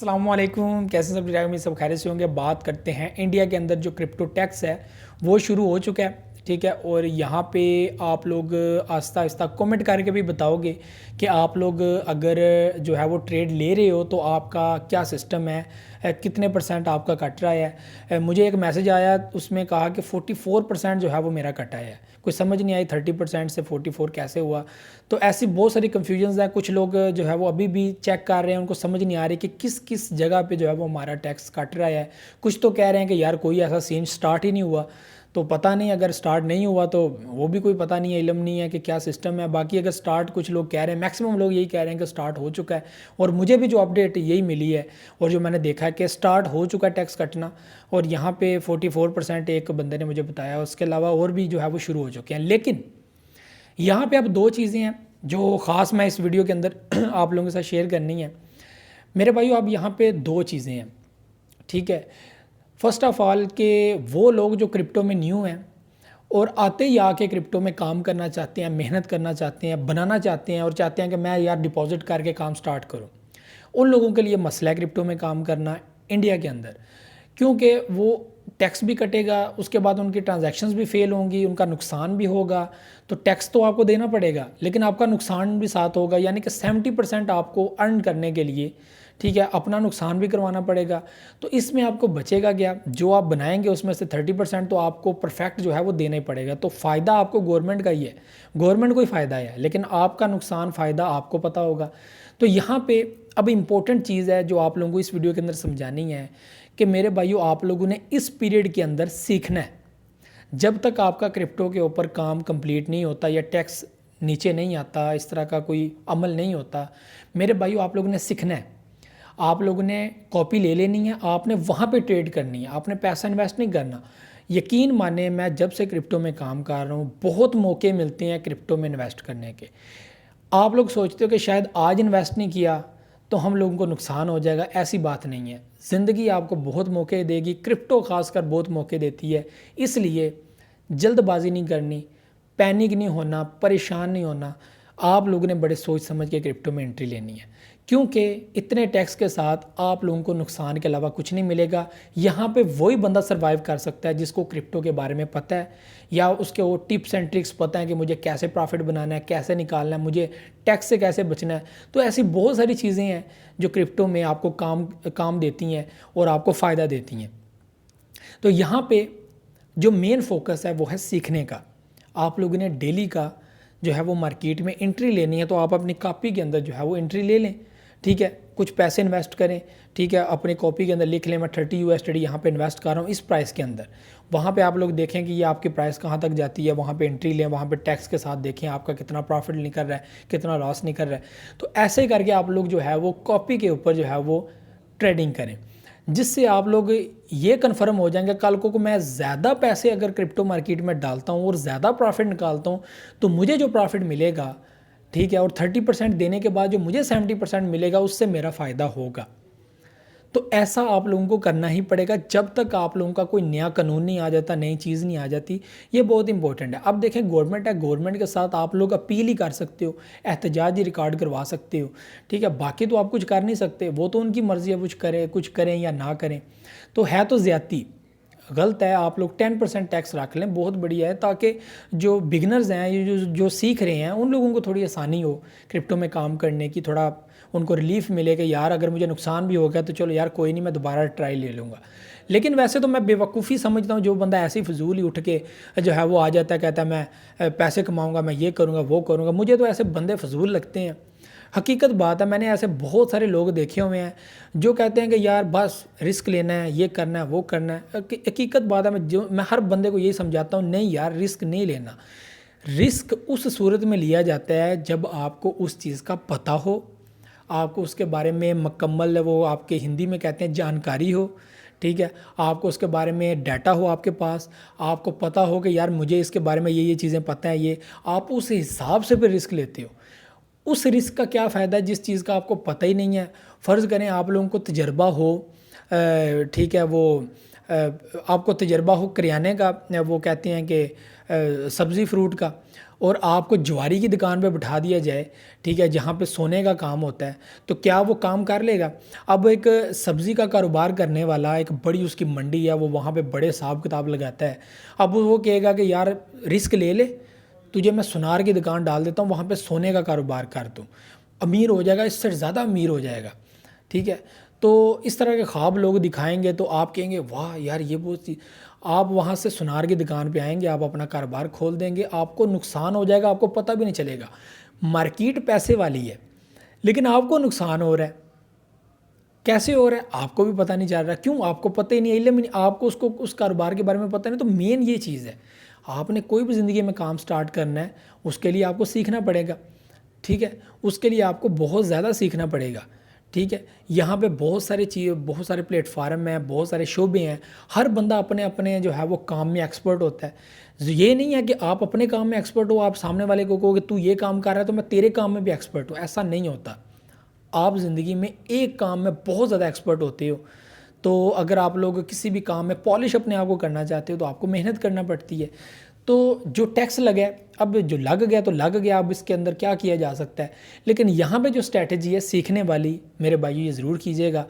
अस्सलाम वालेकुम, कैसे सब में सब खैरियत से होंगे। बात करते हैं इंडिया के अंदर जो क्रिप्टो टैक्स है वो शुरू हो चुका है, ठीक है। और यहाँ पे आप लोग आहिस्ता आहिस्ता कमेंट करके भी बताओगे कि आप लोग अगर जो है वो ट्रेड ले रहे हो तो आपका क्या सिस्टम है, कितने परसेंट आपका कट रहा है। मुझे एक मैसेज आया, उसमें कहा कि 44% जो है वो मेरा कटा है। कोई समझ नहीं आई 30% से 44 कैसे हुआ। तो ऐसी बहुत सारी कन्फ्यूजन्स हैं। कुछ लोग जो है वो अभी भी चेक कर रहे हैं, उनको समझ नहीं आ रही कि किस किस जगह पे जो है वो हमारा टैक्स कट रहा है। कुछ तो कह रहे हैं कि यार कोई ऐसा सीन स्टार्ट ही नहीं हुआ, तो पता नहीं, अगर स्टार्ट नहीं हुआ तो वो भी कोई पता नहीं है, इल्म नहीं है कि क्या सिस्टम है। बाकी अगर स्टार्ट कुछ लोग कह रहे हैं, मैक्सिमम लोग यही कह रहे हैं कि स्टार्ट हो चुका है। और मुझे भी जो अपडेट यही मिली है और जो मैंने देखा है कि स्टार्ट हो चुका है टैक्स कटना। और यहाँ पे 44% एक बंदे ने मुझे बताया, उसके अलावा और भी जो है वो शुरू हो चुके हैं। लेकिन यहाँ पे अब दो चीज़ें हैं जो ख़ास मैं इस वीडियो के अंदर आप लोगों के साथ शेयर करनी है मेरे भाइयों। अब यहाँ पे दो चीज़ें हैं, ठीक है। फर्स्ट ऑफ ऑल के वो लोग जो क्रिप्टो में न्यू हैं और आते ही आके क्रिप्टो में काम करना चाहते हैं, मेहनत करना चाहते हैं, बनाना चाहते हैं और चाहते हैं कि मैं यार डिपॉजिट करके काम स्टार्ट करूं, उन लोगों के लिए मसला है क्रिप्टो में काम करना इंडिया के अंदर। क्योंकि वो टैक्स भी कटेगा, उसके बाद उनकी ट्रांजैक्शंस भी फेल होंगी, उनका नुकसान भी होगा। तो टैक्स तो आपको देना पड़ेगा, लेकिन आपका नुकसान भी साथ होगा। यानी कि 70% आपको अर्न करने के लिए, ठीक है, अपना नुकसान भी करवाना पड़ेगा। तो इसमें आपको बचेगा क्या, जो आप बनाएंगे उसमें से 30% तो आपको परफेक्ट जो है वो देना ही पड़ेगा। तो फ़ायदा आपको गवर्नमेंट का ही है, गवर्नमेंट को ही फ़ायदा है, लेकिन आपका नुकसान फ़ायदा आपको पता होगा। तो यहाँ पे अब इम्पोर्टेंट चीज़ है जो आप लोगों को इस वीडियो के अंदर समझानी है कि मेरे भाइयों, आप लोगों ने इस पीरियड के अंदर सीखना है। जब तक आपका क्रिप्टो के ऊपर काम कंप्लीट नहीं होता या टैक्स नीचे नहीं आता, इस तरह का कोई अमल नहीं होता, मेरे भाइयों आप लोगों ने सीखना है। आप लोगों ने कॉपी ले लेनी है, आपने वहाँ पे ट्रेड करनी है, आपने पैसा इन्वेस्ट नहीं करना। यकीन माने, मैं जब से क्रिप्टो में काम कर रहा हूँ बहुत मौके मिलते हैं क्रिप्टो में इन्वेस्ट करने के। आप लोग सोचते हो कि शायद आज इन्वेस्ट नहीं किया तो हम लोगों को नुकसान हो जाएगा, ऐसी बात नहीं है। ज़िंदगी आपको बहुत मौके देगी, क्रिप्टो खासकर बहुत मौके देती है। इसलिए जल्दबाजी नहीं करनी, पैनिक नहीं होना, परेशान नहीं होना। आप लोगों ने बड़े सोच समझ के क्रिप्टो में एंट्री लेनी है, क्योंकि इतने टैक्स के साथ आप लोगों को नुकसान के अलावा कुछ नहीं मिलेगा। यहाँ पे वही बंदा सर्वाइव कर सकता है जिसको क्रिप्टो के बारे में पता है, या उसके वो टिप्स एंड ट्रिक्स पता है कि मुझे कैसे प्रॉफिट बनाना है, कैसे निकालना है, मुझे टैक्स से कैसे बचना है। तो ऐसी बहुत सारी चीज़ें हैं जो क्रिप्टो में आपको काम देती हैं और आपको फ़ायदा देती हैं। तो यहाँ पे जो मेन फोकस है वो है सीखने का। आप लोगों ने डेली का जो है वो मार्केट में एंट्री लेनी है, तो आप अपनी कॉपी के अंदर जो है वो एंट्री ले लें, ठीक है। कुछ पैसे इन्वेस्ट करें, ठीक है, अपनी कॉपी के अंदर लिख लें मैं 30 USD यहाँ पे इन्वेस्ट कर रहा हूँ इस प्राइस के अंदर। वहाँ पे आप लोग देखें कि ये आपकी प्राइस कहाँ तक जाती है, वहाँ पे एंट्री लें, वहाँ पे टैक्स के साथ देखें आपका कितना प्रॉफिट निकल रहा है, कितना लॉस निकल रहा है। तो ऐसे करके आप लोग जो है वो कॉपी के ऊपर जो है वो ट्रेडिंग करें, जिससे आप लोग ये कन्फर्म हो जाएंगे कल को मैं ज़्यादा पैसे अगर क्रिप्टो मार्केट में डालता हूँ और ज़्यादा प्रॉफिट निकालता हूँ तो मुझे जो प्रॉफिट मिलेगा, ठीक है, और 30% देने के बाद जो मुझे 70% मिलेगा उससे मेरा फ़ायदा होगा। तो ऐसा आप लोगों को करना ही पड़ेगा जब तक आप लोगों का कोई नया कानून नहीं आ जाता, नई चीज़ नहीं आ जाती। ये बहुत इंपॉर्टेंट है। अब देखें, गवर्नमेंट है, गवर्नमेंट के साथ आप लोग अपील ही कर सकते हो, एहतजाजी रिकॉर्ड करवा सकते हो, ठीक है। बाकी तो आप कुछ कर नहीं सकते, वो तो उनकी मर्ज़ी है, कुछ करें या ना करें। तो है तो ज़्यादती, गलत है। आप लोग 10% टैक्स रख लें, बहुत बढ़िया है, ताकि जो बिगनर्स हैं, ये जो सीख रहे हैं, उन लोगों को थोड़ी आसानी हो क्रिप्टो में काम करने की, थोड़ा उनको रिलीफ मिले कि यार अगर मुझे नुकसान भी हो गया तो चलो यार कोई नहीं, मैं दोबारा ट्राई ले लूँगा। लेकिन वैसे तो मैं बेवकूफ़ी समझता हूँ जो बंदा ऐसे ही फजूल ही उठ के जो है वो आ जाता है, कहता है मैं पैसे कमाऊँगा, मैं ये करूँगा वो करूँगा। मुझे तो ऐसे बंदे फजूल लगते हैं। हकीकत बात है, मैंने ऐसे बहुत सारे लोग देखे हुए हैं जो कहते हैं कि यार बस रिस्क लेना है, ये करना है, वो करना है। हकीकत बात है, मैं हर बंदे को यही समझाता हूँ, नहीं यार रिस्क नहीं लेना। रिस्क उस सूरत में लिया जाता है जब आपको उस चीज़ का पता हो, आपको उसके बारे में मुकम्मल, वो आपके हिंदी में कहते हैं जानकारी हो, ठीक है। आपको उसके बारे में डाटा हो आपके पास, आपको पता हो कि यार मुझे इसके बारे में ये चीज़ें पता है, ये आप उस हिसाब से फिर रिस्क लेते हो। उस रिस्क का क्या फ़ायदा है जिस चीज़ का आपको पता ही नहीं है। फ़र्ज़ करें आप लोगों को तजर्बा हो, ठीक है, वो आपको तजर्बा हो करियाने का, वो कहते हैं कि सब्ज़ी फ्रूट का, और आपको ज्वारी की दुकान पे बिठा दिया जाए, ठीक है, जहाँ पे सोने का काम होता है, तो क्या वो काम कर लेगा? अब एक सब्ज़ी का कारोबार करने वाला, एक बड़ी उसकी मंडी है, वो वहाँ पे बड़े हिसाब किताब लगाता है। अब वो कहेगा कि यार रिस्क ले ले, तुझे मैं सुनार की दुकान डाल देता हूँ, वहाँ पे सोने का कारोबार कर, तू अमीर हो जाएगा, इससे ज़्यादा अमीर हो जाएगा, ठीक है। तो इस तरह के ख्वाब लोग दिखाएंगे तो आप कहेंगे वाह यार ये बहुत सी, आप वहाँ से सुनार की दुकान पे आएंगे, आप अपना कारोबार खोल देंगे, आपको नुकसान हो जाएगा, आपको पता भी नहीं चलेगा। मार्केट पैसे वाली है, लेकिन आपको नुकसान हो रहा है। कैसे हो रहा है आपको भी पता नहीं चल रहा, क्यों? आपको पता ही नहीं है, इल्म नहीं, आपको उसको उस कारोबार के बारे में पता नहीं। तो मेन ये चीज़ है, आपने कोई भी ज़िंदगी में काम स्टार्ट करना है, उसके लिए आपको सीखना पड़ेगा, ठीक है। उसके लिए आपको बहुत ज़्यादा सीखना पड़ेगा, ठीक है। यहाँ पे बहुत सारी चीज़, बहुत सारे प्लेटफार्म हैं, बहुत सारे शोबे हैं, हर बंदा अपने अपने जो है वो काम में एक्सपर्ट होता है। ये नहीं है कि आप अपने काम में एक्सपर्ट हो, आप सामने वाले को कहो कि तू ये काम कर रहा है तो मैं तेरे काम में भी एक्सपर्ट हूँ, ऐसा नहीं होता। आप ज़िंदगी में एक काम में बहुत ज़्यादा एक्सपर्ट होते हो, तो अगर आप लोग किसी भी काम में पॉलिश अपने आप को करना चाहते हो तो आपको मेहनत करना पड़ती है। तो जो टैक्स लगा है, अब जो लग गया तो लग गया, अब इसके अंदर क्या किया जा सकता है। लेकिन यहाँ पे जो स्ट्रैटेजी है सीखने वाली, मेरे भाइयों ये ज़रूर कीजिएगा।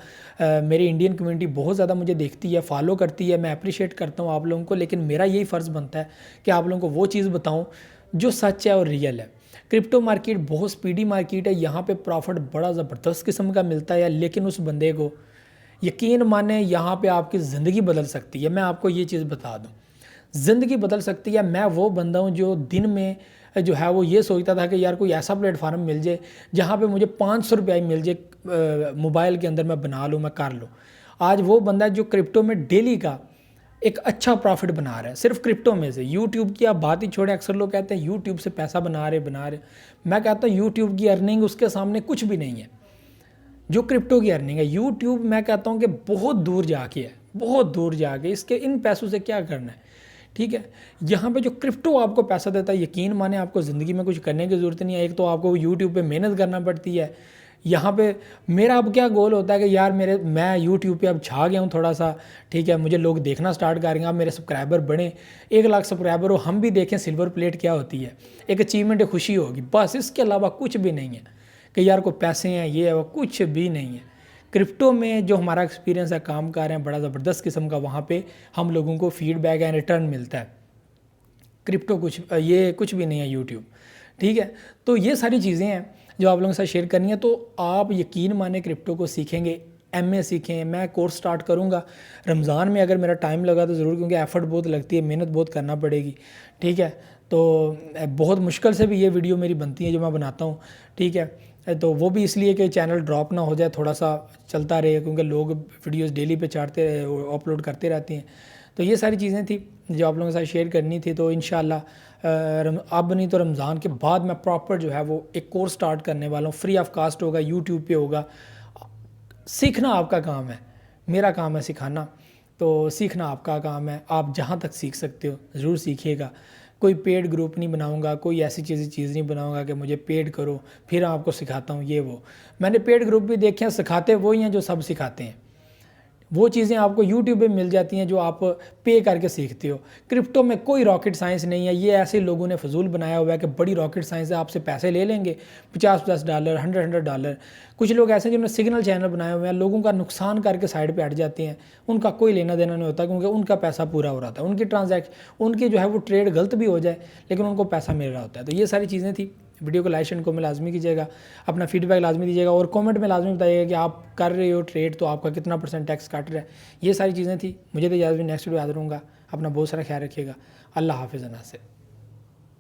मेरी इंडियन कम्युनिटी बहुत ज़्यादा मुझे देखती है, फॉलो करती है, मैं अप्रिशिएट करता हूँ आप लोगों को, लेकिन मेरा यही फ़र्ज़ बनता है कि आप लोगों को वो चीज़ बताऊँ जो सच है और रियल है। क्रिप्टो मार्केट बहुत स्पीडी मार्केट है, यहाँ पे प्रॉफिट बड़ा ज़बरदस्त किस्म का मिलता है, लेकिन उस बंदे को यकीन माने यहाँ पे आपकी ज़िंदगी बदल सकती है। मैं आपको ये चीज़ बता दूँ, ज़िंदगी बदल सकती है। मैं वो बंदा हूँ जो दिन में जो है वो ये सोचता था कि यार कोई ऐसा प्लेटफार्म मिल जाए जहाँ पे मुझे 500 रुपये मिल जाए, मोबाइल के अंदर मैं बना लूँ, मैं कर लूँ। आज वो बंदा जो क्रिप्टो में डेली का एक अच्छा प्रॉफिट बना रहा है, सिर्फ क्रिप्टो में से। यूट्यूब की आप बात ही छोड़े, अक्सर लोग कहते हैं यूट्यूब से पैसा बना रहे। मैं कहता हूँ यूट्यूब की अर्निंग उसके सामने कुछ भी नहीं है जो क्रिप्टो की अर्निंग है। यूट्यूब मैं कहता हूँ कि बहुत दूर जाके है, बहुत दूर जाके, इसके इन पैसों से क्या करना है, ठीक है। यहाँ पे जो क्रिप्टो आपको पैसा देता है, यकीन माने आपको ज़िंदगी में कुछ करने की ज़रूरत नहीं है। एक तो आपको यूट्यूब पे मेहनत करना पड़ती है। यहाँ पे मेरा अब क्या गोल होता है कि यार मैं यूट्यूब पे अब छा गया हूँ थोड़ा सा, ठीक है, मुझे लोग देखना स्टार्ट करेंगे, अब मेरे सब्सक्राइबर बढ़े, 1 लाख सब्सक्राइबर हो, हम भी देखें सिल्वर प्लेट क्या होती है, एक अचीवमेंट है, खुशी होगी, बस। इसके अलावा कुछ भी नहीं है कि यार कोई पैसे हैं, ये है वो, कुछ भी नहीं है। क्रिप्टो में जो हमारा एक्सपीरियंस है, काम कर रहे हैं बड़ा ज़बरदस्त किस्म का, वहाँ पे हम लोगों को फीडबैक एंड रिटर्न मिलता है। क्रिप्टो ये कुछ भी नहीं है यूट्यूब, ठीक है। तो ये सारी चीज़ें हैं जो आप लोगों के साथ शेयर करनी है। तो आप यकीन माने क्रिप्टो को सीखेंगे, एमए सीखें, मैं कोर्स स्टार्ट करूँगा रमज़ान में, अगर मेरा टाइम लगा तो ज़रूर, क्योंकि एफ़र्ट बहुत लगती है, मेहनत बहुत करना पड़ेगी, ठीक है। तो बहुत मुश्किल से भी ये वीडियो मेरी बनती है जो मैं बनाता हूँ, ठीक है। तो वो भी इसलिए कि चैनल ड्रॉप ना हो जाए, थोड़ा सा चलता रहे, क्योंकि लोग वीडियोस डेली पे चढ़ते रहे, अपलोड करते रहते हैं। तो ये सारी चीज़ें थी जो आप लोगों के साथ शेयर करनी थी। तो इंशाल्लाह अब नहीं तो रमज़ान के बाद मैं प्रॉपर जो है वो एक कोर्स स्टार्ट करने वाला हूँ, फ्री ऑफ कास्ट होगा, यूट्यूब पे होगा। सीखना आपका काम है, मेरा काम है सिखाना, तो सीखना आपका काम है। आप जहाँ तक सीख सकते हो ज़रूर सीखिएगा। कोई पेड ग्रुप नहीं बनाऊंगा, कोई ऐसी चीज़ नहीं बनाऊंगा कि मुझे पेड करो फिर आपको सिखाता हूँ ये वो। मैंने पेड ग्रुप भी देखे हैं, सिखाते वही हैं जो सब सिखाते हैं। वो चीज़ें आपको यूट्यूब पे मिल जाती हैं जो आप पे करके सीखते हो। क्रिप्टो में कोई रॉकेट साइंस नहीं है, ये ऐसे लोगों ने फजूल बनाया हुआ है कि बड़ी रॉकेट साइंस है, आपसे पैसे ले लेंगे $50 $100 कुछ लोग ऐसे हैं जिन्होंने सिग्नल चैनल बनाए हुए हैं, लोगों का नुकसान करके साइड पे हट जाते हैं, उनका कोई लेना देना नहीं होता, क्योंकि उनका पैसा पूरा हो रहा था, उनकी ट्रांजैक्शन, उनकी जो है वो ट्रेड गलत भी हो जाए लेकिन उनको पैसा मिल रहा होता है। तो ये सारी चीज़ें थी। वीडियो को लाइक एंड कमेंट लाजमी कीजिएगा, अपना फीडबैक लाजमी दीजिएगा और कमेंट में लाजमी बताइएगा कि आप कर रहे हो ट्रेड तो आपका कितना % टैक्स काट रहा है। ये सारी चीज़ें थी। मुझे तो इजाज़त, नेक्स्ट वीडियो याद रहूँगा। अपना बहुत सारा ख्याल रखिएगा। अल्लाह हाफिज़। से